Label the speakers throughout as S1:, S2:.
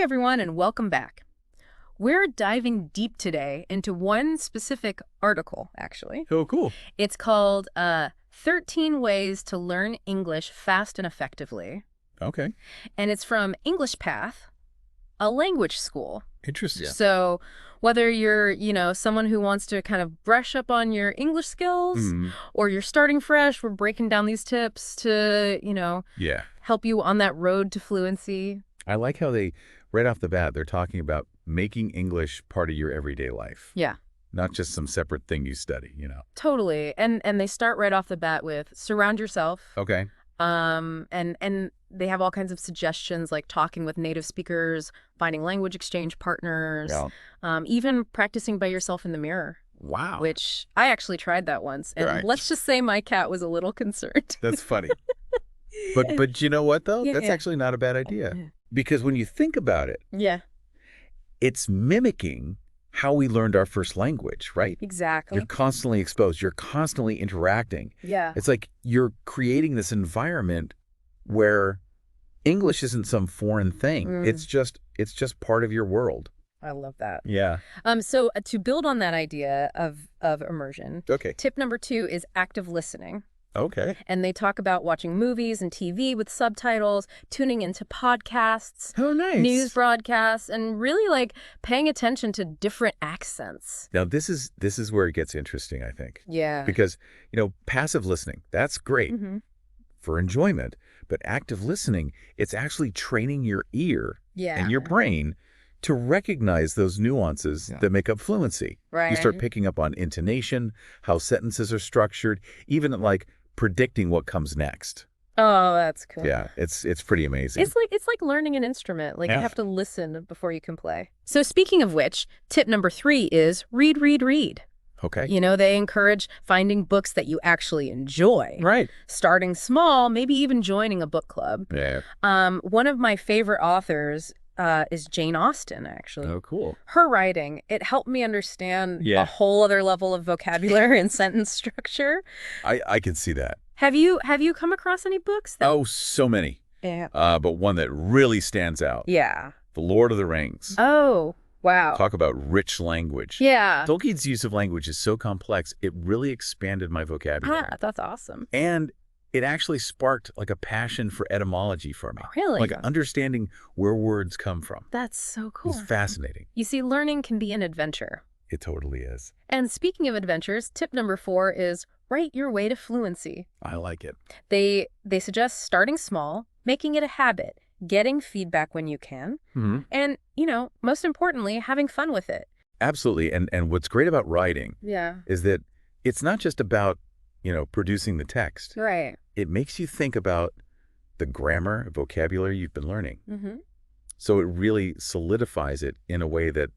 S1: everyone, and welcome back. We're diving deep today into one specific article, actually.
S2: Oh, cool.
S1: It's called 13 Ways to Learn English Fast and Effectively.
S2: Okay.
S1: And it's from English Path, a language school.
S2: Interesting.
S1: So whether you're, someone who wants to kind of brush up on your English skills or you're starting fresh, we're breaking down these tips to, help you on that road to fluency.
S2: I like how right off the bat, they're talking about making English part of your everyday life.
S1: Yeah.
S2: Not just some separate thing you study,
S1: Totally. And they start right off the bat with surround yourself.
S2: Okay.
S1: And they have all kinds of suggestions like talking with native speakers, finding language exchange partners, even practicing by yourself in the mirror.
S2: Wow.
S1: Which I actually tried that once. And let's just say my cat was a little concerned.
S2: That's funny. But you know what, though? That's actually not a bad idea.
S1: Yeah.
S2: Because when you think about it, it's mimicking how we learned our first language, right?
S1: Exactly.
S2: You're constantly exposed. You're constantly interacting.
S1: Yeah.
S2: It's like you're creating this environment where English isn't some foreign thing. It's just part of your world.
S1: I love that.
S2: Yeah.
S1: So to build on that idea of immersion, tip number 2 is active listening.
S2: Okay.
S1: And they talk about watching movies and TV with subtitles, tuning into podcasts, news broadcasts, and really paying attention to different accents.
S2: Now, this is where it gets interesting, I think.
S1: Yeah.
S2: Because, passive listening, that's great for enjoyment. But active listening, it's actually training your ear and your brain to recognize those nuances that make up fluency.
S1: Right.
S2: You start picking up on intonation, how sentences are structured, even predicting what comes next.
S1: Oh, that's cool.
S2: Yeah, it's pretty amazing.
S1: It's like learning an instrument. You have to listen before you can play. So speaking of which, tip number 3 is read, read, read.
S2: Okay.
S1: They encourage finding books that you actually enjoy.
S2: Right.
S1: Starting small, maybe even joining a book club.
S2: Yeah.
S1: One of my favorite authors is Jane Austen, actually.
S2: Oh, cool.
S1: Her writing, it helped me understand a whole other level of vocabulary and sentence structure.
S2: I can see that.
S1: Have you come across any books?
S2: Oh, so many.
S1: Yeah.
S2: But one that really stands out.
S1: Yeah.
S2: The Lord of the Rings.
S1: Oh, wow.
S2: Talk about rich language.
S1: Yeah.
S2: Tolkien's use of language is so complex, it really expanded my vocabulary.
S1: That's awesome.
S2: And it actually sparked a passion for etymology for me.
S1: Really?
S2: Understanding where words come from.
S1: That's so cool.
S2: It's fascinating.
S1: You see, learning can be an adventure.
S2: It totally is.
S1: And speaking of adventures, tip number 4 is write your way to fluency.
S2: I like it.
S1: They suggest starting small, making it a habit, getting feedback when you can, and, most importantly, having fun with it.
S2: Absolutely. And what's great about writing is that it's not just about, producing the text.
S1: Right.
S2: It makes you think about the grammar, vocabulary you've been learning. So it really solidifies it in a way that,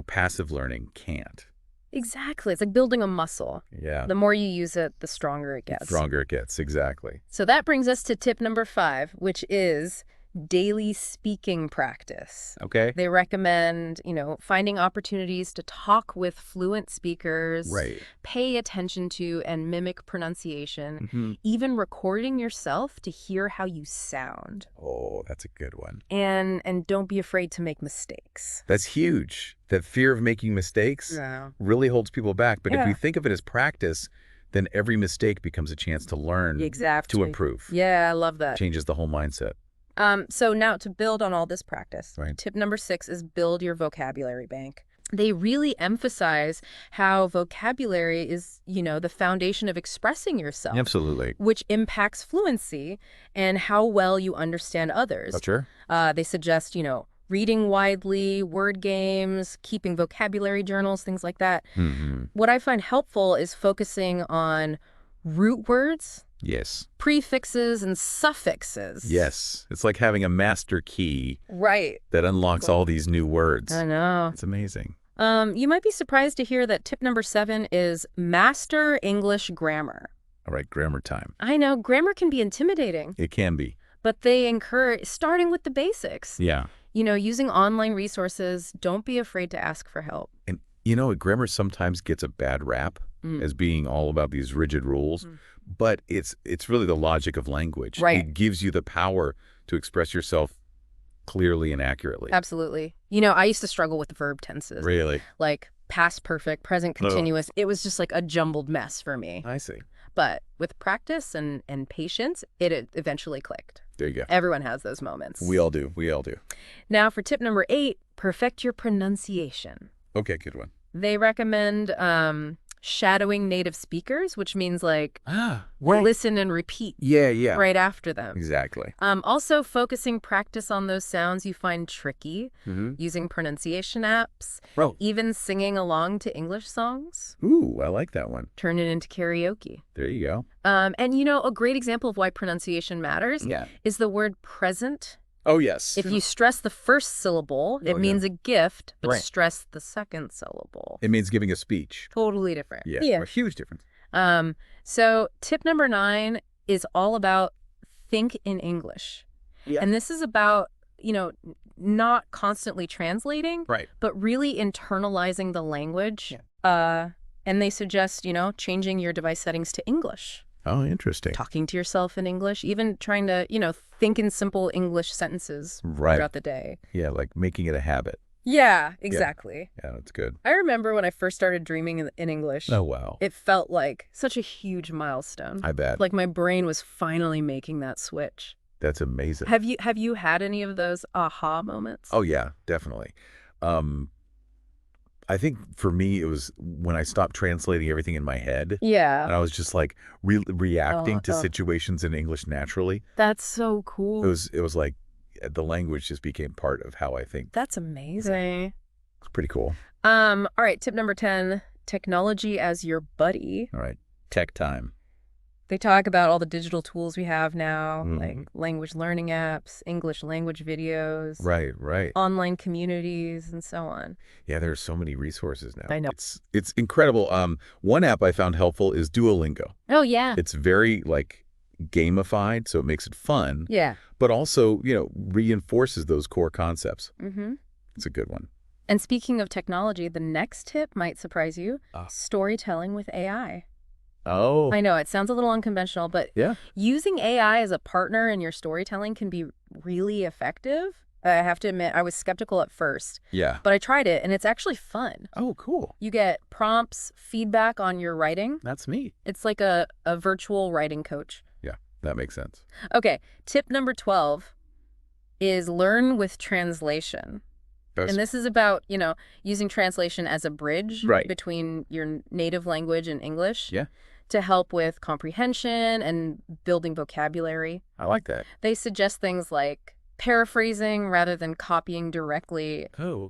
S2: passive learning can't.
S1: Exactly. It's like building a muscle.
S2: Yeah.
S1: The more you use it, the stronger it gets.
S2: The stronger it gets, exactly.
S1: So that brings us to tip number 5, which is daily speaking practice.
S2: Okay.
S1: They recommend, finding opportunities to talk with fluent speakers, pay attention to and mimic pronunciation, even recording yourself to hear how you sound.
S2: Oh, that's a good one.
S1: And don't be afraid to make mistakes.
S2: That's huge. That fear of making mistakes really holds people back. But if you think of it as practice, then every mistake becomes a chance to learn, to improve.
S1: Yeah, I love that.
S2: Changes the whole mindset.
S1: So now to build on all this practice, tip number 6 is build your vocabulary bank. They really emphasize how vocabulary is, the foundation of expressing yourself.
S2: Absolutely.
S1: Which impacts fluency and how well you understand others.
S2: Oh, sure.
S1: They suggest, reading widely, word games, keeping vocabulary journals, things like that. What I find helpful is focusing on root words.
S2: Yes.
S1: Prefixes and suffixes.
S2: Yes. It's like having a master key.
S1: Right.
S2: That unlocks all these new words.
S1: I know.
S2: It's amazing.
S1: You might be surprised to hear that tip number 7 is master English grammar.
S2: All right, grammar time.
S1: I know. Grammar can be intimidating.
S2: It can be.
S1: But they encourage starting with the basics.
S2: Yeah.
S1: Using online resources. Don't be afraid to ask for help.
S2: And, grammar sometimes ges a bad rap as being all about these rigid rules. But it's really the logic of language.
S1: Right.
S2: It gives you the power to express yourself clearly and accurately.
S1: Absolutely. You know, I used to struggle with the verb tenses.
S2: Really?
S1: Like past perfect, present continuous. It was just like a jumbled mess for me.
S2: I see.
S1: But with practice and patience, it eventually clicked.
S2: There you go.
S1: Everyone has those moments.
S2: We all do. We all do.
S1: Now for tip number 8, perfect your pronunciation.
S2: Okay, good one.
S1: They recommend shadowing native speakers, which means like listen and repeat right after them.
S2: Exactly.
S1: Also focusing practice on those sounds you find tricky, using pronunciation apps, even singing along to English songs.
S2: Ooh, I like that one.
S1: Turn it into karaoke.
S2: There you go.
S1: And you know, a great example of why pronunciation matters is the word present.
S2: Oh, yes.
S1: If you stress the first syllable, it means a gift, but stress the second syllable.
S2: It means giving a speech.
S1: Totally different.
S2: Yeah. A huge difference.
S1: So tip number 9 is all about think in English. Yeah. And this is about, you know, not constantly translating, but really internalizing the language. Yeah. And they suggest, you know, changing your device settings to English.
S2: Oh, interesting.
S1: Talking to yourself in English, even trying to, you know, think in simple English sentences throughout the day.
S2: Yeah, like making it a habit.
S1: Yeah, exactly.
S2: Yeah, that's good.
S1: I remember when I first started dreaming in English.
S2: Oh, wow.
S1: It felt like such a huge milestone.
S2: I bet.
S1: Like my brain was finally making that switch.
S2: That's amazing.
S1: Have you had any of those aha moments?
S2: Oh, yeah, definitely. I think for me, it was when I stopped translating everything in my head. Yeah. And I was just like reacting to situations in English naturally.
S1: That's so cool.
S2: It was like the language just became part of how I think.
S1: That's amazing.
S2: It's pretty cool.
S1: All right. Tip number 10, technology as your buddy.
S2: All right. Tech time.
S1: They talk about all the digital tools we have now, like language learning apps, English language videos.
S2: Right.
S1: Online communities and so on.
S2: Yeah, there are so many resources now.
S1: I know.
S2: It's incredible. One app I found helpful is Duolingo.
S1: Oh, yeah.
S2: It's very, like, gamified, so it makes it fun.
S1: Yeah.
S2: But also, you know, reinforces those core concepts. It's a good one.
S1: And speaking of technology, the next tip might surprise you. Storytelling with AI.
S2: Oh.
S1: I know, it sounds a little unconventional, but using AI as a partner in your storytelling can be really effective. I have to admit, I was skeptical at first. Yeah. But I tried it, and it's actually fun.
S2: Oh, cool.
S1: You get prompts, feedback on your writing.
S2: That's neat.
S1: It's like a virtual writing coach.
S2: Yeah, that makes sense.
S1: Okay, tip number 12 is learn with translation. And this is about, you know, using translation as a bridge between your native language and English to help with comprehension and building vocabulary.
S2: I like that.
S1: They suggest things like paraphrasing rather than copying directly,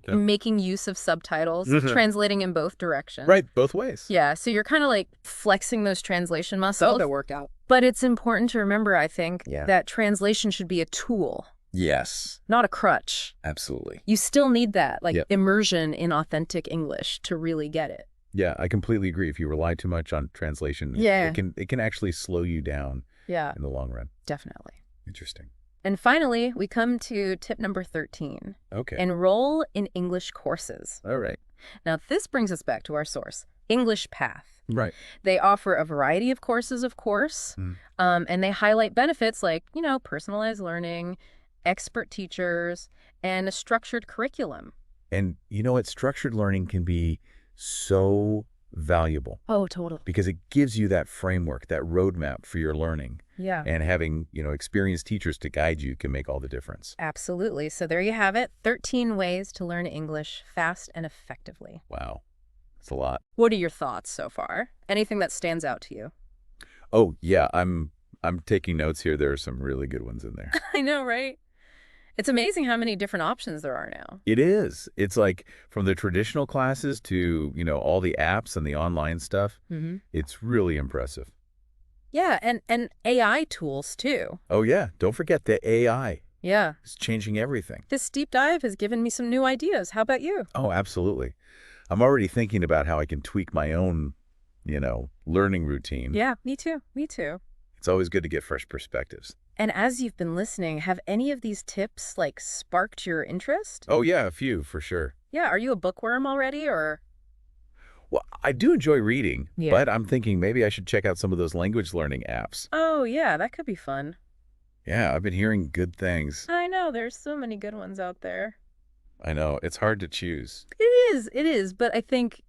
S1: making use of subtitles, translating in both directions.
S2: Right, both ways.
S1: Yeah, so you're kind of like flexing those translation muscles.
S3: That'll work out.
S1: But it's important to remember, I think, that translation should be a tool.
S2: Yes.
S1: Not a crutch.
S2: Absolutely.
S1: You still need that, like immersion in authentic English to really get it.
S2: Yeah, I completely agree. If you rely too much on translation, it can actually slow you down in the long run.
S1: Definitely.
S2: Interesting.
S1: And finally, we come to tip number 13.
S2: Okay.
S1: Enroll in English courses.
S2: All right.
S1: Now, this brings us back to our source, English Path.
S2: Right.
S1: They offer a variety of courses, of course, and they highlight benefits like, you know, personalized learning, expert teachers, and a structured curriculum.
S2: And you know what? Structured learning can be so valuable.
S1: Oh, totally.
S2: Because it gives you that framework, that roadmap for your learning.
S1: Yeah.
S2: And having, you know, experienced teachers to guide you can make all the difference.
S1: Absolutely. So there you have it. 13 ways to learn English fast and effectively.
S2: Wow. That's a lot.
S1: What are your thoughts so far? Anything that stands out to you?
S2: Oh, yeah. I'm taking notes here. There are some really good ones in there.
S1: I know, right? It's amazing how many different options there are now.
S2: It is. It's like from the traditional classes to, you know, all the apps and the online stuff. It's really impressive.
S1: Yeah, and AI tools too.
S2: Oh, yeah. Don't forget the AI.
S1: Yeah.
S2: It's changing everything.
S1: This deep dive has given me some new ideas. How about you?
S2: Oh, absolutely. I'm already thinking about how I can tweak my own, you know, learning routine.
S1: Yeah, me too. Me too.
S2: It's always good to get fresh perspectives.
S1: And as you've been listening, have any of these tips, like, sparked your interest?
S2: Oh, yeah, a few, for sure.
S1: Yeah, are you a bookworm already, or...?
S2: Well, I do enjoy reading, but I'm thinking maybe I should check out some of those language learning apps.
S1: Oh, yeah, that could be fun.
S2: Yeah, I've been hearing good things.
S1: I know, there's so many good ones out there.
S2: I know, it's hard to choose.
S1: It is, but I think,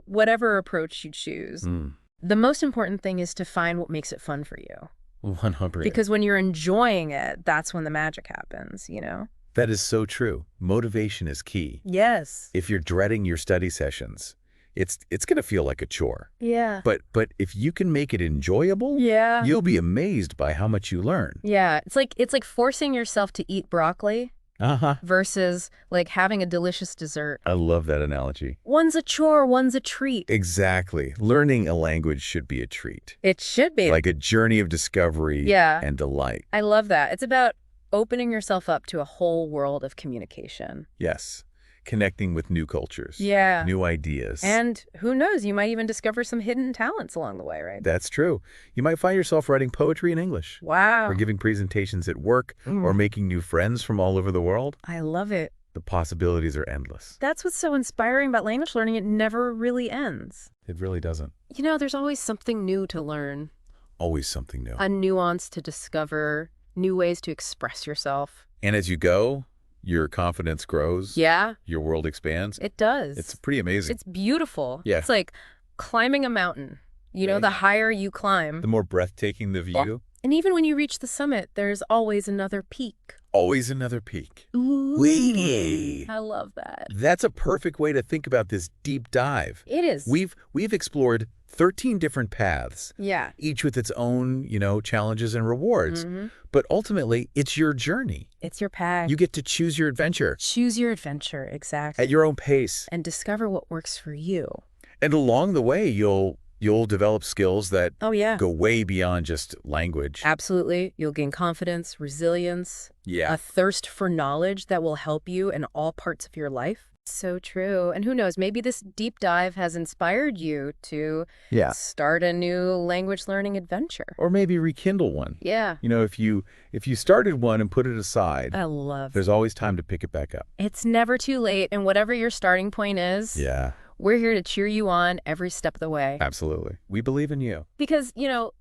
S1: whatever approach you choose, the most important thing is to find what makes it fun for you.
S2: 100.
S1: Because when you're enjoying it, that's when the magic happens,
S2: That is so true. Motivation is key.
S1: Yes.
S2: If you're dreading your study sessions, it's going to feel like a chore.
S1: Yeah.
S2: But if you can make it enjoyable,
S1: yeah,
S2: you'll be amazed by how much you learn.
S1: Yeah, it's like forcing yourself to eat broccoli versus like having a delicious dessert.
S2: I love that analogy.
S1: One's a chore, one's a treat.
S2: Exactly. Learning a language should be a treat.
S1: It should be.
S2: Like a journey of discovery and delight.
S1: I love that. It's about opening yourself up to a whole world of communication.
S2: Yes. Connecting with new cultures.
S1: Yeah.
S2: New ideas.
S1: And who knows, you might even discover some hidden talents along the way, right?
S2: That's true. You might find yourself writing poetry in English.
S1: Wow.
S2: Or giving presentations at work, or making new friends from all over the world.
S1: I love it.
S2: The possibilities are endless.
S1: That's what's so inspiring about language learning. It never really ends.
S2: It really doesn't.
S1: There's always something new to learn.
S2: Always something new.
S1: A nuance to discover, new ways to express yourself.
S2: And as you go, your confidence grows.
S1: Yeah.
S2: Your world expands.
S1: It does.
S2: It's pretty amazing.
S1: It's beautiful.
S2: Yeah.
S1: It's like climbing a mountain. The higher you climb,
S2: the more breathtaking the view.
S1: And even when you reach the summit, there's always another peak.
S2: Always another peak.
S1: Ooh.
S2: Wee.
S1: I love that.
S2: That's a perfect way to think about this deep dive.
S1: It is.
S2: We've explored 13 different paths.
S1: Yeah.
S2: Each with its own, challenges and rewards. But ultimately, it's your journey.
S1: It's your path.
S2: You get to choose your adventure.
S1: Choose your adventure, exactly.
S2: At your own pace.
S1: And discover what works for you.
S2: And along the way, you'll develop skills that
S1: go
S2: way beyond just language.
S1: Absolutely. You'll gain confidence, resilience, a thirst for knowledge that will help you in all parts of your life. So true. And who knows, maybe this deep dive has inspired you to start a new language learning adventure.
S2: Or maybe rekindle one.
S1: Yeah.
S2: If you started one and put it aside, there's always time to pick it back up.
S1: It's never too late. And whatever your starting point is, we're here to cheer you on every step of the way.
S2: Absolutely. We believe in you.
S1: Because,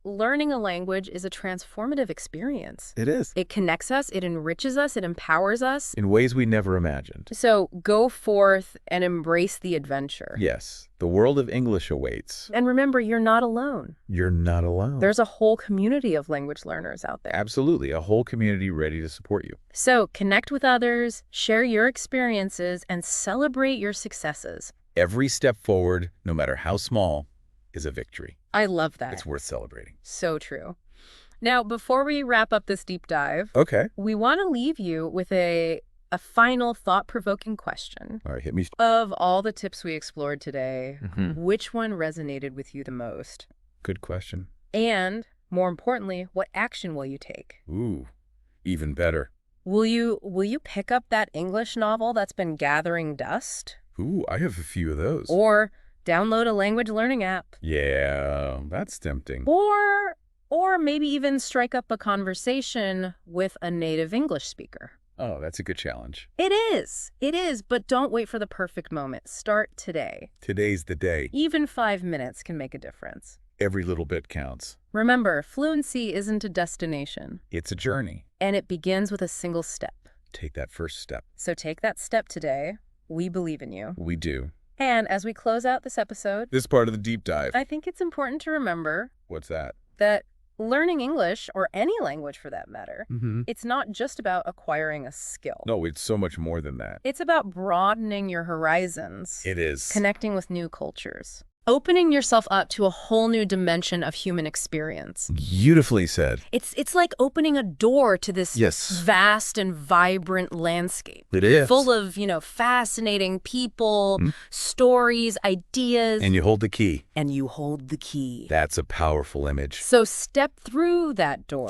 S1: learning a language is a transformative experience.
S2: It is.
S1: It connects us, it enriches us, it empowers us.
S2: In ways we never imagined.
S1: So go forth and embrace the adventure.
S2: Yes. The world of English awaits.
S1: And remember, you're not alone.
S2: You're not alone.
S1: There's a whole community of language learners out there.
S2: Absolutely. A whole community ready to support you.
S1: So connect with others, share your experiences, and celebrate your successes.
S2: Every step forward, no matter how small, is a victory.
S1: I love that.
S2: It's worth celebrating.
S1: So true. Now, before we wrap up this deep dive, we want to leave you with a final thought-provoking question.
S2: All right, hit me.
S1: Of all the tips we explored today, which one resonated with you the most?
S2: Good question.
S1: And, more importantly, what action will you take?
S2: Ooh, even better.
S1: Will you pick up that English novel that's been gathering dust?
S2: Ooh, I have a few of those.
S1: Or download a language learning app.
S2: Yeah, that's tempting.
S1: Or maybe even strike up a conversation with a native English speaker.
S2: Oh, that's a good challenge.
S1: It is, but don't wait for the perfect moment. Start today.
S2: Today's the day.
S1: Even 5 minutes can make a difference.
S2: Every little bit counts.
S1: Remember, fluency isn't a destination.
S2: It's a journey.
S1: And it begins with a single step.
S2: Take that first step.
S1: So take that step today. We believe in you.
S2: We do.
S1: And as we close out this episode,
S2: this part of the deep dive,
S1: I think it's important to remember.
S2: What's that?
S1: That learning English, or any language for that matter, it's not just about acquiring a skill.
S2: No, it's so much more than that.
S1: It's about broadening your horizons.
S2: It is.
S1: Connecting with new cultures. Opening yourself up to a whole new dimension of human experience.
S2: Beautifully said.
S1: It's like opening a door to this vast and vibrant landscape.
S2: It is.
S1: Full of, fascinating people, stories, ideas.
S2: And you hold the key.
S1: That's
S2: a powerful image.
S1: So step through that door.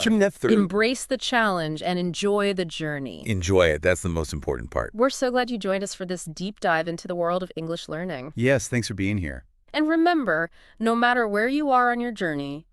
S1: Embrace the challenge and enjoy the journey.
S2: Enjoy it. That's the most important part.
S1: We're so glad you joined us for this deep dive into the world of English learning.
S2: Yes, thanks for being here.
S1: And remember, no matter where you are on your journey,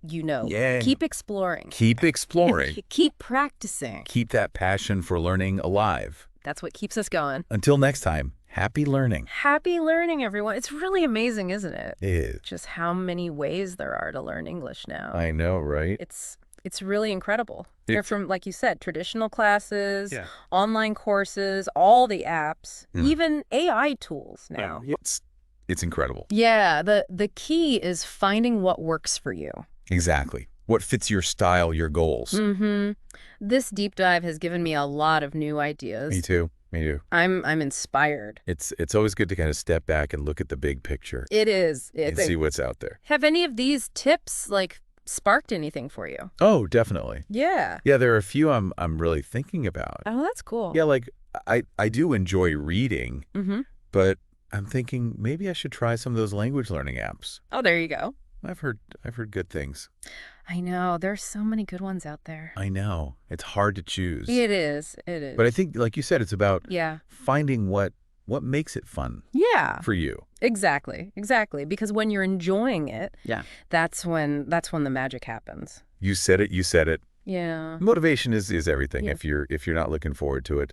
S1: keep exploring.
S2: Keep exploring.
S1: Keep practicing.
S2: Keep that passion for learning alive.
S1: That's what keeps us going.
S2: Until next time, happy learning.
S1: Happy learning, everyone. It's really amazing, isn't it?
S2: It is.
S1: Just how many ways there are to learn English now.
S2: I know, right?
S1: It's It's really incredible. They're from, like you said, traditional classes, online courses, all the apps, even AI tools now.
S2: It's incredible.
S1: Yeah, the key is finding what works for you.
S2: Exactly. What fits your style, your goals.
S1: This deep dive has given me a lot of new ideas.
S2: Me too. Me too.
S1: I'm inspired.
S2: It's always good to kind of step back and look at the big picture.
S1: It is.
S2: And see what's out there.
S1: Have any of these tips sparked anything for you?
S2: Oh, definitely.
S1: Yeah.
S2: Yeah, there are a few I'm really thinking about.
S1: Oh, that's cool.
S2: Yeah, like I do enjoy reading, but I'm thinking maybe I should try some of those language learning apps.
S1: Oh, there you go.
S2: I've heard good things.
S1: I know. There's so many good ones out there.
S2: I know. It's hard to choose.
S1: It is. It is.
S2: But I think, like you said, it's about finding what makes it fun for you.
S1: Exactly. Exactly. Because when you're enjoying it, that's when the magic happens.
S2: You said it. You said it.
S1: Yeah.
S2: Motivation is everything. If you're not looking forward to it,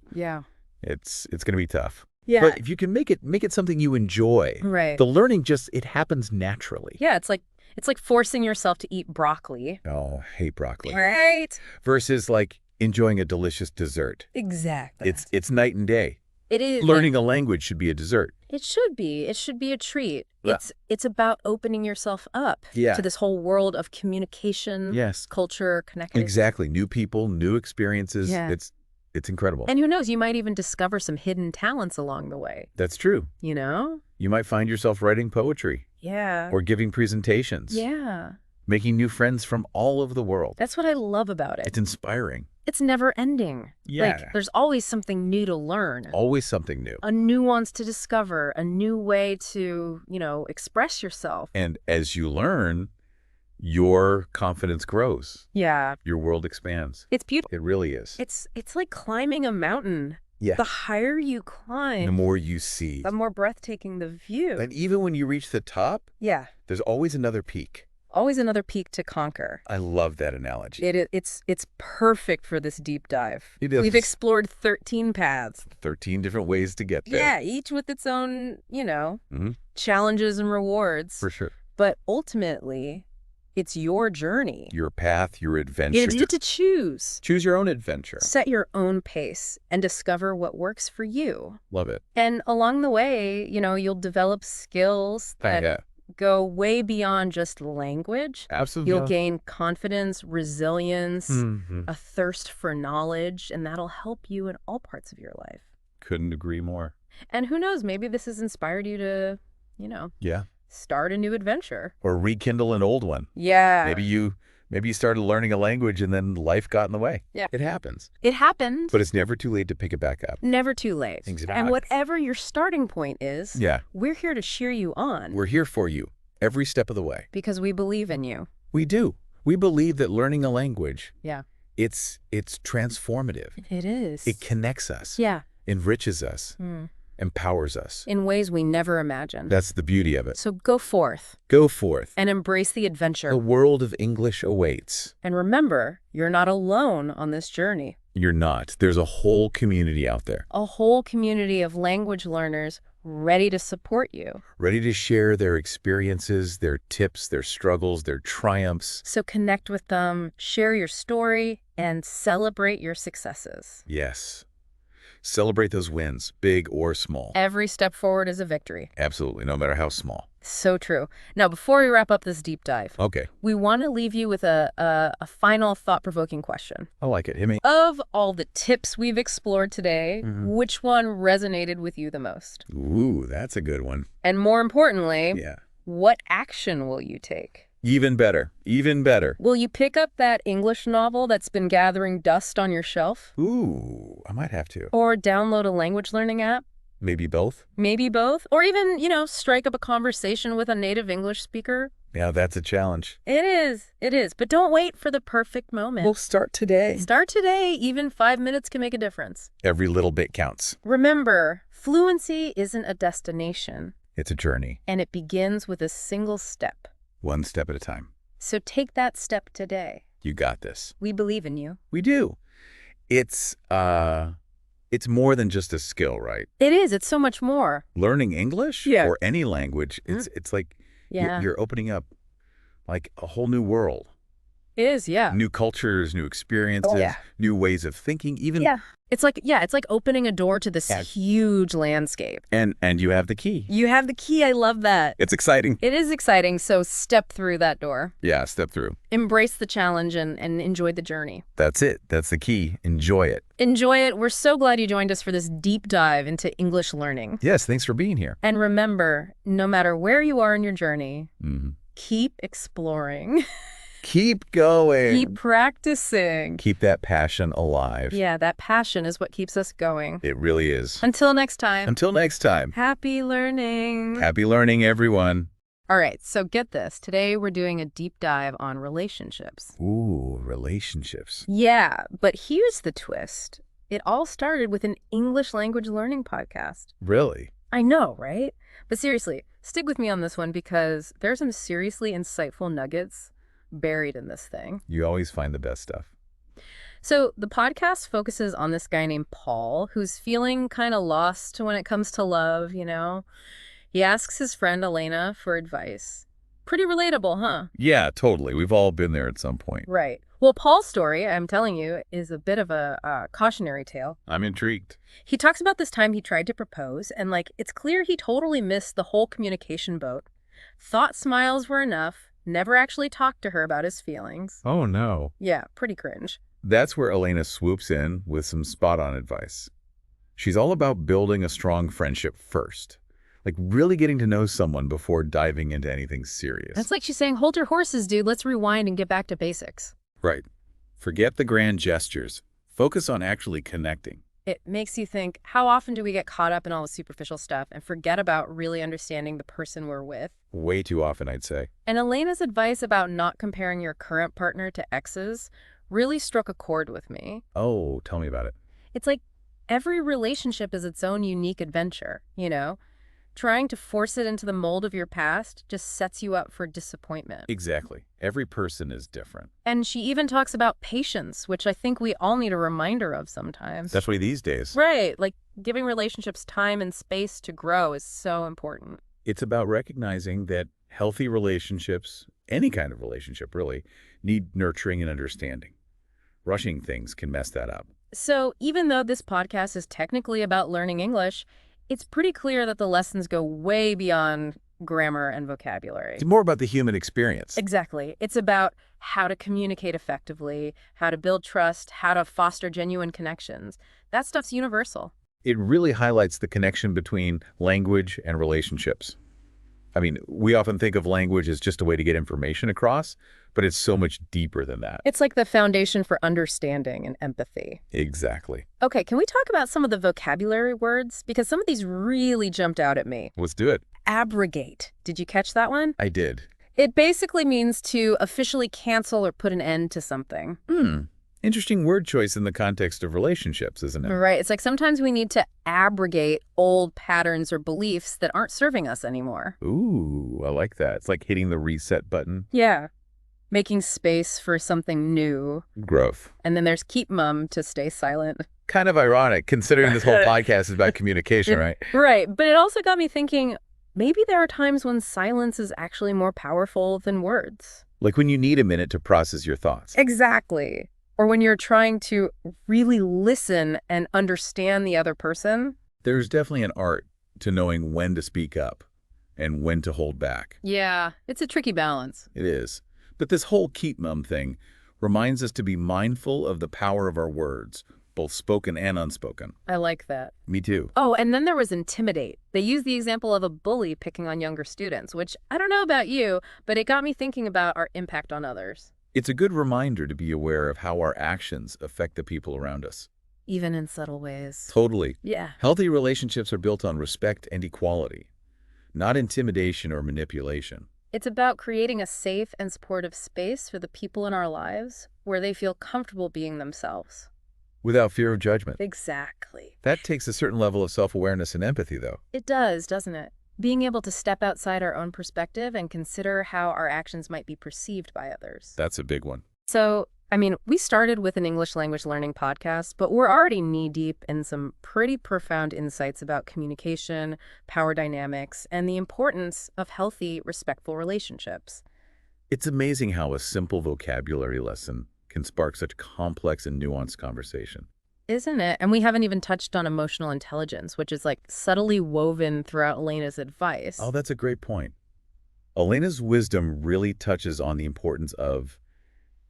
S2: it's going to be tough.
S1: Yeah.
S2: But if you can make it something you enjoy, the learning it happens naturally.
S1: Yeah, it's like forcing yourself to eat broccoli.
S2: Oh, I hate broccoli.
S1: Right.
S2: Versus like enjoying a delicious dessert.
S1: Exactly.
S2: It's night and day.
S1: It is.
S2: Learning a language should be a dessert.
S1: It should be. It should be a treat.
S2: Yeah.
S1: It's about opening yourself up to this whole world of communication, culture, connection.
S2: Exactly. New people, new experiences. Yeah. It's incredible.
S1: And who knows, you might even discover some hidden talents along the way.
S2: That's true.
S1: You know?
S2: You might find yourself writing poetry.
S1: Yeah.
S2: Or giving presentations.
S1: Yeah.
S2: Making new friends from all over the world.
S1: That's what I love about it.
S2: It's inspiring.
S1: It's never ending.
S2: Yeah.
S1: Like, there's always something new to learn.
S2: Always something new.
S1: A nuance to discover, a new way to, express yourself.
S2: And as you learn, your confidence grows.
S1: Yeah.
S2: Your world expands.
S1: It's beautiful.
S2: It really is.
S1: It's like climbing a mountain.
S2: Yeah.
S1: The higher you climb,
S2: the more you see.
S1: The more breathtaking the view.
S2: And even when you reach the top, there's always another peak.
S1: Always another peak to conquer.
S2: I love that analogy.
S1: It's perfect for this deep dive.
S2: It is.
S1: We've explored 13 paths.
S2: 13 different ways to get there.
S1: Yeah, each with its own, challenges and rewards.
S2: For sure.
S1: But ultimately, it's your journey.
S2: Your path, your adventure.
S1: You get to choose.
S2: Choose your own adventure.
S1: Set your own pace and discover what works for you.
S2: Love it.
S1: And along the way, you'll develop skills that go way beyond just language.
S2: Absolutely.
S1: You'll gain confidence, resilience, a thirst for knowledge, and that'll help you in all parts of your life.
S2: Couldn't agree more.
S1: And who knows, maybe this has inspired you to, start a new adventure.
S2: Or rekindle an old one.
S1: Yeah.
S2: Maybe you started learning a language and then life got in the way.
S1: Yeah.
S2: It happens.
S1: It happens.
S2: But it's never too late to pick it back up.
S1: Never too late.
S2: Exactly.
S1: And whatever your starting point is, we're here to cheer you on.
S2: We're here for you every step of the way.
S1: Because we believe in you.
S2: We do. We believe that learning a language, it's transformative.
S1: It is.
S2: It connects us.
S1: Yeah.
S2: Enriches us. Empowers us.
S1: In ways we never imagined.
S2: That's the beauty of it.
S1: So go forth.
S2: Go forth.
S1: And embrace the adventure.
S2: The world of English awaits.
S1: And remember, you're not alone on this journey.
S2: You're not. There's a whole community out there.
S1: A whole community of language learners ready to support you.
S2: Ready to share their experiences, their tips, their struggles, their triumphs.
S1: So connect with them, share your story, and celebrate your successes.
S2: Yes. Celebrate those wins, big or small.
S1: Every step forward is a victory.
S2: Absolutely, no matter how small.
S1: So true. Now, before we wrap up this deep dive, we want to leave you with a final thought-provoking question.
S2: I like it. Hit me.
S1: Of all the tips we've explored today, which one resonated with you the most?
S2: Ooh, that's a good one.
S1: And more importantly, what action will you take?
S2: Even better. Even better.
S1: Will you pick up that English novel that's been gathering dust on your shelf?
S2: Ooh, I might have to.
S1: Or download a language learning app?
S2: Maybe both.
S1: Maybe both. Or even, strike up a conversation with a native English speaker.
S2: Yeah, that's a challenge.
S1: It is. It is. But don't wait for the perfect moment.
S2: We'll start today.
S1: Start today. Even 5 minutes can make a difference.
S2: Every little bit counts.
S1: Remember, fluency isn't a destination.
S2: It's a journey.
S1: And it begins with a single step.
S2: One step at a time.
S1: So take that step today.
S2: You got this.
S1: We believe in you.
S2: We do. It's more than just a skill, right?
S1: It is. It's so much more.
S2: Learning English or any language, it's like you're opening up like a whole new world.
S1: It is, yeah.
S2: New cultures, new experiences, new ways of thinking, even...
S1: It's like opening a door to this huge landscape.
S2: And you have the key.
S1: You have the key. I love that.
S2: It's exciting.
S1: It is exciting, so step through that door.
S2: Yeah, step through.
S1: Embrace the challenge and enjoy the journey.
S2: That's it. That's the key. Enjoy it.
S1: Enjoy it. We're so glad you joined us for this deep dive into English learning.
S2: Yes, thanks for being here.
S1: And remember, no matter where you are in your journey, keep exploring.
S2: Keep going.
S1: Keep practicing.
S2: Keep that passion alive.
S1: Yeah, that passion is what keeps us going.
S2: It really is.
S1: Until next time.
S2: Until next time.
S1: Happy learning.
S2: Happy learning, everyone.
S1: All right, so get this. Today we're doing a deep dive on relationships.
S2: Ooh, relationships.
S1: Yeah, but here's the twist. It all started with an English language learning podcast.
S2: Really?
S1: I know, right? But seriously, stick with me on this one because there's some seriously insightful nuggets buried in this thing.
S2: You always find the best stuff.
S1: So the podcast focuses on this guy named Paul who's feeling kind of lost when it comes to love, you know? He asks his friend Elena for advice. Pretty relatable, huh?
S2: Yeah, totally. We've all been there at some point.
S1: Right. Well, Paul's story, I'm telling you, is a bit of a cautionary tale.
S2: I'm intrigued.
S1: He talks about this time he tried to propose, and it's clear he totally missed the whole communication boat. Thought smiles were enough. Never actually talked to her about his feelings.
S2: Oh, no.
S1: Yeah, pretty cringe.
S2: That's where Elena swoops in with some spot-on advice. She's all about building a strong friendship first. Like really getting to know someone before diving into anything serious.
S1: That's like she's saying, hold your horses, dude. Let's rewind and get back to basics.
S2: Right. Forget the grand gestures. Focus on actually connecting.
S1: It makes you think, how often do we get caught up in all the superficial stuff and forget about really understanding the person we're with?
S2: Way too often, I'd say.
S1: And Elena's advice about not comparing your current partner to exes really struck a chord with me.
S2: Oh, tell me about it.
S1: It's like every relationship is its own unique adventure, you know? Trying to force it into the mold of your past just sets you up for disappointment.
S2: Exactly. Every person is different.
S1: And she even talks about patience, which I think we all need a reminder of sometimes.
S2: Definitely these days.
S1: Right. Like giving relationships time and space to grow is so important.
S2: It's about recognizing that healthy relationships, any kind of relationship really, need nurturing and understanding. Rushing things can mess that up.
S1: So even though this podcast is technically about learning English, it's pretty clear that the lessons go way beyond grammar and vocabulary.
S2: It's more about the human experience.
S1: Exactly. It's about how to communicate effectively, how to build trust, how to foster genuine connections. That stuff's universal.
S2: It really highlights the connection between language and relationships. I mean, we often think of language as just a way to get information across, but it's so much deeper than that.
S1: It's like the foundation for understanding and empathy.
S2: Exactly.
S1: Okay, can we talk about some of the vocabulary words? Because some of these really jumped out at me.
S2: Let's do it.
S1: Abrogate. Did you catch that one?
S2: I did.
S1: It basically means to officially cancel or put an end to something.
S2: Interesting word choice in the context of relationships, isn't it?
S1: Right. It's like sometimes we need to abrogate old patterns or beliefs that aren't serving us anymore.
S2: Ooh, I like that. It's like hitting the reset button.
S1: Yeah. Making space for something new.
S2: Growth.
S1: And then there's keep mum to stay silent.
S2: Kind of ironic, considering this whole podcast is about communication, right?
S1: Right. But it also got me thinking, maybe there are times when silence is actually more powerful than words.
S2: Like when you need a minute to process your thoughts.
S1: Exactly. Or when you're trying to really listen and understand the other person.
S2: There's definitely an art to knowing when to speak up and when to hold back.
S1: Yeah, it's a tricky balance.
S2: It is. But this whole keep mum thing reminds us to be mindful of the power of our words, both spoken and unspoken.
S1: I like that.
S2: Me too.
S1: Oh, and then there was intimidate. They used the example of a bully picking on younger students, which I don't know about you, but it got me thinking about our impact on others.
S2: It's a good reminder to be aware of how our actions affect the people around us.
S1: Even in subtle ways.
S2: Totally.
S1: Yeah.
S2: Healthy relationships are built on respect and equality, not intimidation or manipulation.
S1: It's about creating a safe and supportive space for the people in our lives where they feel comfortable being themselves.
S2: Without fear of judgment.
S1: Exactly.
S2: That takes a certain level of self-awareness and empathy, though.
S1: It does, doesn't it? Being able to step outside our own perspective and consider how our actions might be perceived by others.
S2: That's a big one.
S1: So, I mean, we started with an English language learning podcast, but we're already knee-deep in some pretty profound insights about communication, power dynamics, and the importance of healthy, respectful relationships.
S2: It's amazing how a simple vocabulary lesson can spark such complex and nuanced conversation.
S1: Isn't it? And we haven't even touched on emotional intelligence, which is like subtly woven throughout Elena's advice.
S2: Oh, that's a great point. Elena's wisdom really touches on the importance of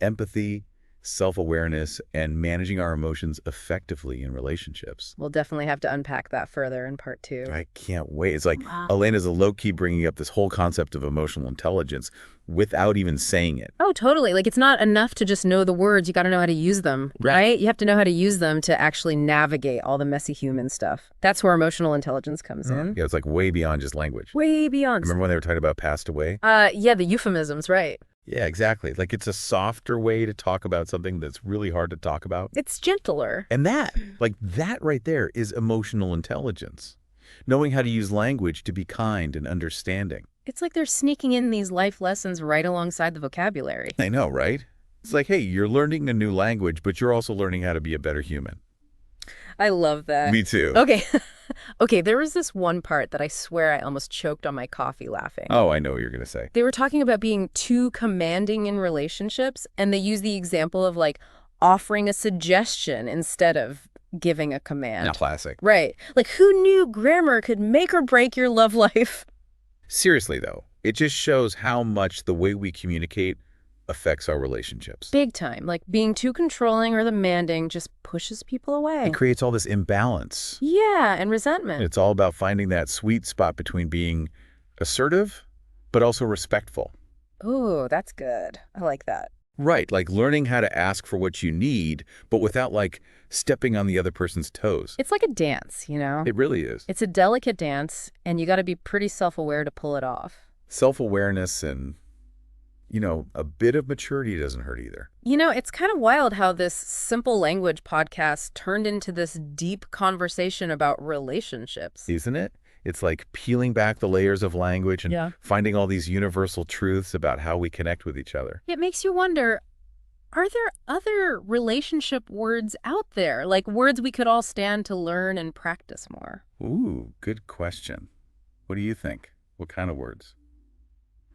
S2: empathy, self-awareness, and managing our emotions effectively in relationships.
S1: We'll definitely have to unpack that further in part 2.
S2: I can't wait. It's like Elena's a low-key bringing up this whole concept of emotional intelligence without even saying it.
S1: Oh, totally. Like, it's not enough to just know the words. You got to know how to use them, right? You have to know how to use them to actually navigate all the messy human stuff. That's where emotional intelligence comes in.
S2: Yeah, it's like way beyond just language.
S1: Way beyond.
S2: Remember when they were talking about passed away?
S1: Yeah, the euphemisms, right.
S2: Yeah, exactly. Like it's a softer way to talk about something that's really hard to talk about.
S1: It's gentler.
S2: And that right there is emotional intelligence. Knowing how to use language to be kind and understanding.
S1: It's like they're sneaking in these life lessons right alongside the vocabulary.
S2: I know, right? It's like, hey, you're learning a new language, but you're also learning how to be a better human.
S1: I love that.
S2: Me too.
S1: Okay. Okay, there was this one part that I swear I almost choked on my coffee laughing.
S2: Oh, I know what you're going to say.
S1: They were talking about being too commanding in relationships, and they use the example of like offering a suggestion instead of giving a command.
S2: Now, classic.
S1: Right. Like, who knew grammar could make or break your love life?
S2: Seriously, though, it just shows how much the way we communicate affects our relationships.
S1: Big time. Like, being too controlling or demanding just pushes people away.
S2: It creates all this imbalance.
S1: Yeah, and resentment.
S2: It's all about finding that sweet spot between being assertive, but also respectful.
S1: Ooh, that's good. I like that.
S2: Right, like learning how to ask for what you need, but without like stepping on the other person's toes.
S1: It's like a dance, you know?
S2: It really is.
S1: It's a delicate dance, and you got to be pretty self-aware to pull it off.
S2: Self-awareness and, you know, a bit of maturity doesn't hurt either.
S1: You know, it's kind of wild how this simple language podcast turned into this deep conversation about relationships.
S2: Isn't it? It's like peeling back the layers of language and finding all these universal truths about how we connect with each other.
S1: It makes you wonder, are there other relationship words out there? Like words we could all stand to learn and practice more?
S2: Ooh, good question. What do you think? What kind of words?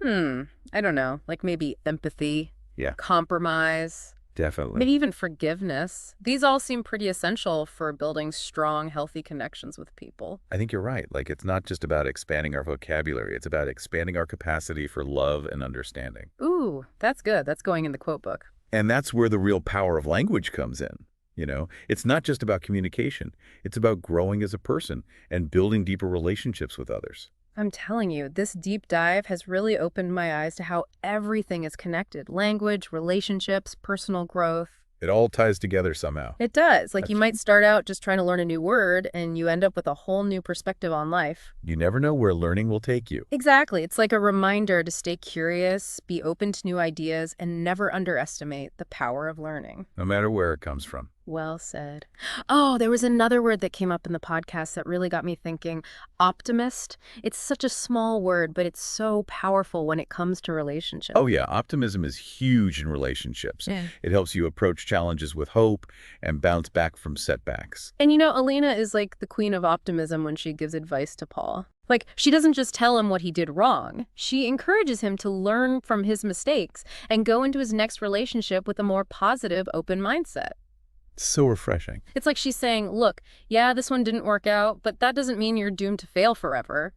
S1: I don't know. Like maybe empathy,
S2: Yeah.
S1: compromise,
S2: Definitely.
S1: maybe even forgiveness. These all seem pretty essential for building strong, healthy connections with people.
S2: I think you're right. Like, it's not just about expanding our vocabulary. It's about expanding our capacity for love and understanding.
S1: Ooh, that's good. That's going in the quote book.
S2: And that's where the real power of language comes in. You know, it's not just about communication. It's about growing as a person and building deeper relationships with others.
S1: I'm telling you, this deep dive has really opened my eyes to how everything is connected. Language, relationships, personal growth.
S2: It all ties together somehow.
S1: It does. Like you might start out just trying to learn a new word and you end up with a whole new perspective on life.
S2: You never know where learning will take you.
S1: Exactly. It's like a reminder to stay curious, be open to new ideas, and never underestimate the power of learning.
S2: No matter where it comes from.
S1: Well said. Oh, there was another word that came up in the podcast that really got me thinking. Optimist. It's such a small word, but it's so powerful when it comes to relationships.
S2: Oh, yeah. Optimism is huge in relationships.
S1: Yeah.
S2: It helps you approach challenges with hope and bounce back from setbacks.
S1: And you know, Elena is like the queen of optimism when she gives advice to Paul. Like, she doesn't just tell him what he did wrong. She encourages him to learn from his mistakes and go into his next relationship with a more positive, open mindset.
S2: So refreshing.
S1: It's like she's saying, look, yeah, this one didn't work out, but that doesn't mean you're doomed to fail forever.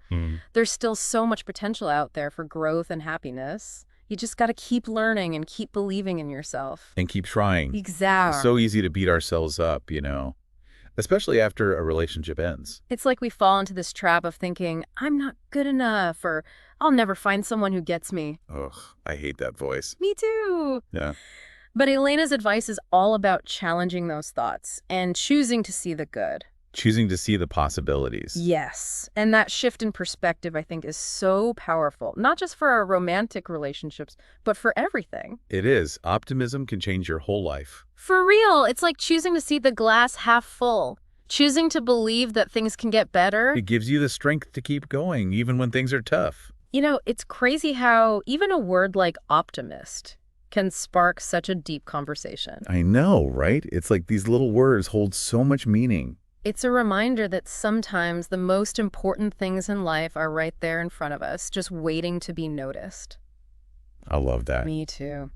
S1: There's still so much potential out there for growth and happiness. You just got to keep learning and keep believing in yourself.
S2: And keep trying.
S1: Exactly.
S2: It's so easy to beat ourselves up, you know, especially after a relationship ends.
S1: It's like we fall into this trap of thinking, I'm not good enough, or I'll never find someone who gets me.
S2: Ugh, I hate that voice.
S1: Me too.
S2: Yeah.
S1: But Elena's advice is all about challenging those thoughts and choosing to see the good.
S2: Choosing to see the possibilities.
S1: Yes. And that shift in perspective, I think, is so powerful, not just for our romantic relationships, but for everything.
S2: It is. Optimism can change your whole life.
S1: For real. It's like choosing to see the glass half full, choosing to believe that things can get better.
S2: It gives you the strength to keep going, even when things are tough.
S1: You know, it's crazy how even a word like optimist can spark such a deep conversation.
S2: I know, right? It's like these little words hold so much meaning.
S1: It's a reminder that sometimes the most important things in life are right there in front of us, just waiting to be noticed.
S2: I love that.
S1: Me too.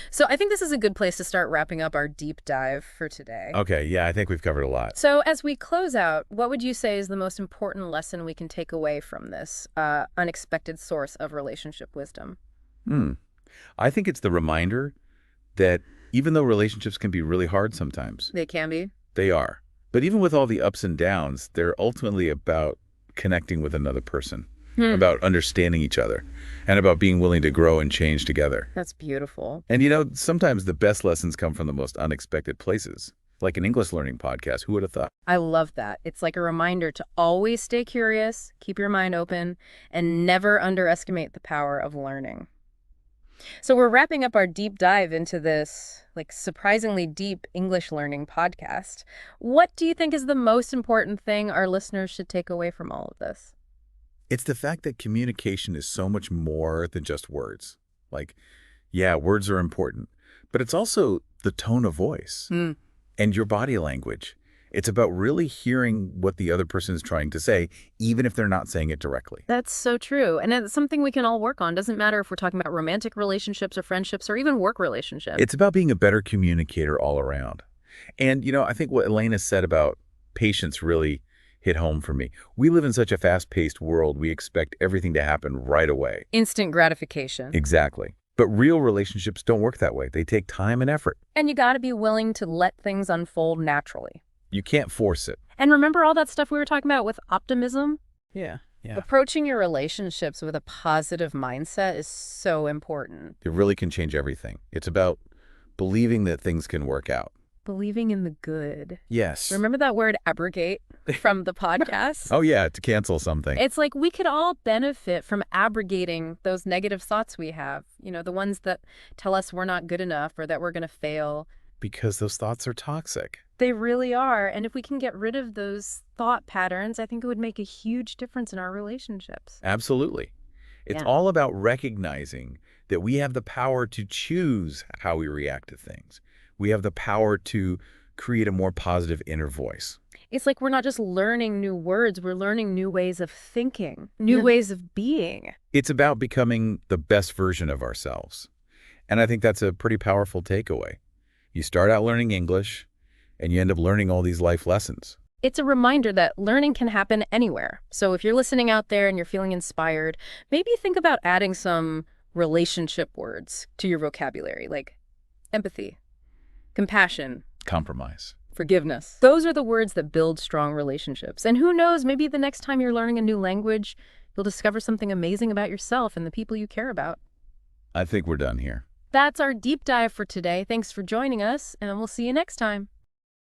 S1: So I think this is a good place to start wrapping up our deep dive for today.
S2: Okay, yeah, I think we've covered a lot.
S1: So as we close out, what would you say is the most important lesson we can take away from this unexpected source of relationship wisdom?
S2: I think it's the reminder that even though relationships can be really hard sometimes.
S1: They can be.
S2: They are. But even with all the ups and downs, they're ultimately about connecting with another person, about understanding each other, and about being willing to grow and change together.
S1: That's beautiful.
S2: And you know, sometimes the best lessons come from the most unexpected places, like an English learning podcast. Who would have thought?
S1: I love that. It's like a reminder to always stay curious, keep your mind open, and never underestimate the power of learning. So we're wrapping up our deep dive into this, like, surprisingly deep English learning podcast. What do you think is the most important thing our listeners should take away from all of this?
S2: It's the fact that communication is so much more than just words. Like, yeah, words are important, but it's also the tone of voice and your body language. It's about really hearing what the other person is trying to say, even if they're not saying it directly.
S1: That's so true. And it's something we can all work on. Doesn't matter if we're talking about romantic relationships or friendships or even work relationships.
S2: It's about being a better communicator all around. And, you know, I think what Elena said about patience really hit home for me. We live in such a fast-paced world. We expect everything to happen right away.
S1: Instant gratification.
S2: Exactly. But real relationships don't work that way. They take time and effort.
S1: And you got to be willing to let things unfold naturally.
S2: You can't force it.
S1: And remember all that stuff we were talking about with optimism?
S2: Yeah.
S1: Approaching your relationships with a positive mindset is so important.
S2: It really can change everything. It's about believing that things can work out.
S1: Believing in the good.
S2: Yes.
S1: Remember that word abrogate from the podcast?
S2: Oh, yeah, to cancel something.
S1: It's like we could all benefit from abrogating those negative thoughts we have. You know, the ones that tell us we're not good enough or that we're going to fail.
S2: Because those thoughts are toxic.
S1: They really are. And if we can get rid of those thought patterns, I think it would make a huge difference in our relationships.
S2: Absolutely. It's all about recognizing that we have the power to choose how we react to things. We have the power to create a more positive inner voice.
S1: It's like we're not just learning new words, we're learning new ways of thinking, new ways of being.
S2: It's about becoming the best version of ourselves. And I think that's a pretty powerful takeaway. You start out learning English, and you end up learning all these life lessons.
S1: It's a reminder that learning can happen anywhere. So if you're listening out there and you're feeling inspired, maybe think about adding some relationship words to your vocabulary, like empathy, compassion,
S2: Compromise.
S1: forgiveness. Those are the words that build strong relationships. And who knows, maybe the next time you're learning a new language, you'll discover something amazing about yourself and the people you care about.
S2: I think we're done here.
S1: That's our deep dive for today. Thanks for joining us, and we'll see you next time.